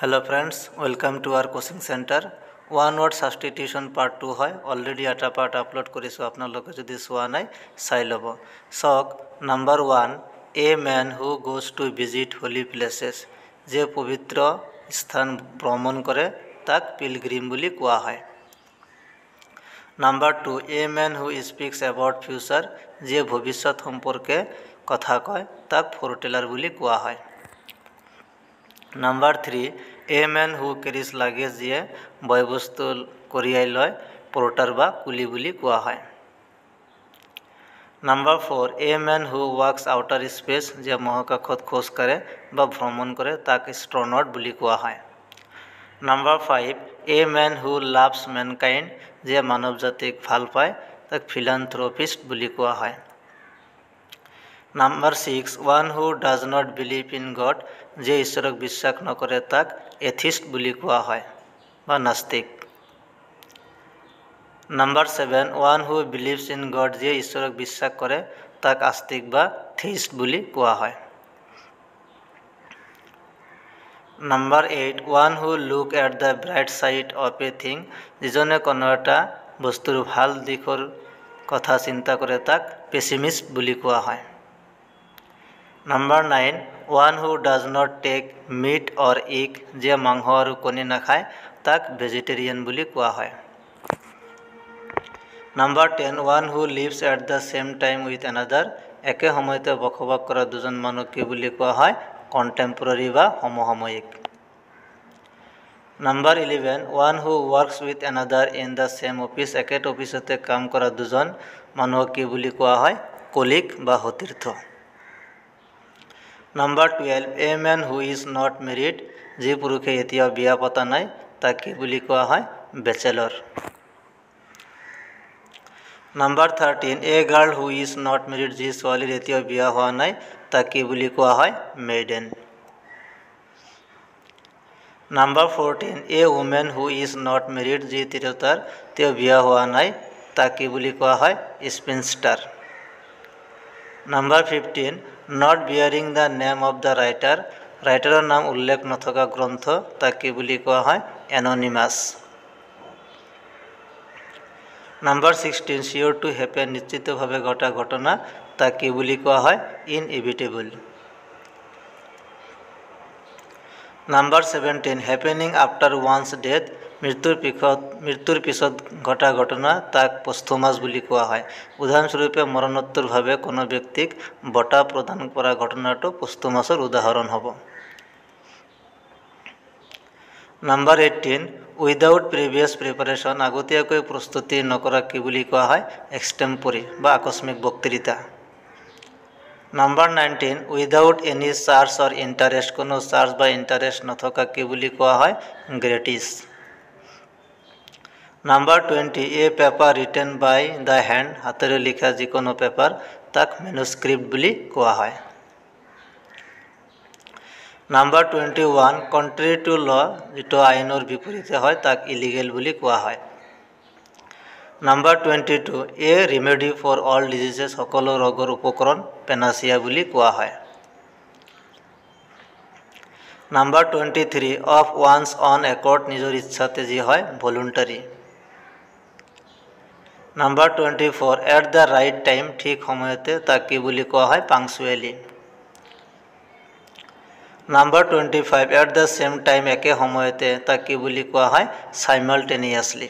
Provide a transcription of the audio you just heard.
Hello friends, welcome to our coaching center. One word substitution part 2 হয় already এটা part upload কৰিছো আপোনালোকে যদি চোৱা নাই চাই ল'ব সক number 1 a man who goes to visit holy places যে পবিত্ৰ স্থান ভ্ৰমণ কৰে তাক পিলগ্ৰিম বুলি কোৱা হয় number 2 a man who speaks about future যে ভৱিষ্যত সম্পৰ্কে কথা কয় তাক ফৰটেলাৰ বুলি কোৱা হয় Number 3, a man who carries luggage je boy bostu koriai loy porter ba kuli buli koa hoy. Number 4, a man who walks outer space je mohakakhot khoj kare ba bhromon kore tak astronaut buli koa hoy. Number 5, a man who loves mankind je manav jatik bhal pai tak philanthropist buli koa hoy. Number 6, one who does not believe in God যে ঈশ্বরক বিশ্বাস নকৰে তাক এথিষ্ট বুলি কোৱা হয় বা নাস্তিক Number 7, one who believes in God যে ঈশ্বৰক বিশ্বাস কৰে তাক আস্তিক বা থিষ্ট বুলি কোৱা হয় Number 8, one who look at the bright side of a thing যিজনে কোনো এটা বস্তুৰ ভাল দিশৰ কথা চিন্তা কৰে তাক পেছিমিষ্ট বুলি কোৱা হয় Number 9, one who does not take meat or egg যে মাংস আৰু কণী নাখায় তাক ভেজিটেৰিয়ান বুলি কোৱা হয় Number 10, one who lives at the same time with another একে সময়তে বসবাস কৰা দুজন মানুহ কি বুলি কোৱা হয় কন্টেম্পোৰাৰী বা সমসাময়িক Number 11, one who works with another in the same office একেটা অফিসতে কাম কৰা দুজন মানুহ কি বুলি কোৱা হয় কলিগ বা সতীৰ্থ Number 12, a man who is not married যে পুৰুষে এতিয়া বিয়া পতা নাই তাক কি বুলি কোৱা হয় ব্যাচেলৰ Number 13, a girl who is not married যে ছোৱালীৰ এতিয়া বিয়া হোৱা নাই তাক কি বুলি কোৱা হয় maiden Number 14, a woman who is not married যে তিৰোতাৰ তেওঁ বিয়া হোৱা নাই তাক কি বুলি কোৱা হয় spinster Number 15, not bearing the name of the writer writer নাম উল্লেখ নথকা গ্ৰন্থ তাক কি বুলি কোৱা হয় anonymous Number 16, sure to happen নিশ্চিতভাৱে ঘটা ঘটনা তাক কি বুলি কোৱা হয় inevitable Number 17, happening after one's death মৃত্যুৰ পিছত ঘটা ঘটনা তাক posthumous বুলি কোৱা হয় উদাহৰণস্বৰূপে মৰণোত্তৰভাৱে কোনো ব্যক্তিক বঁটা প্ৰদান কৰা ঘটনাটো posthumousৰ উদাহৰণ হ'ব Number 18, without previous preparation আগতীয়াকৈ প্ৰস্তুতি নকৰা কি বুলি কোৱা হয় extempore বা আকস্মিক বক্তৃতা Number 19, without any charge or interest কোনো charge বা interest নথকা কি বুলি কোৱা হয় gratis Number 20, a paper written by the hand হাতেৰে লিখা যিকোনো পেপাৰ তাক manuscript বুলি কোৱা হয় Number 21, contrary to law যেটো আইনৰ বিপৰীতে হয় তাক illegal বুলি কোৱা হয় Number 22, a remedy for all diseases সকলো ৰোগৰ উপকৰণ panacea বুলি কোৱা হয় Number 23, of one's own accord নিজৰ ইচ্ছাতে যি হয় voluntary Number 24, at the right time ঠিক সময়তে তাক কি বুলি কোৱা হয় punctually Number 25, at the same time একে সময়তে তাক কি বুলি কোৱা হয় simultaneously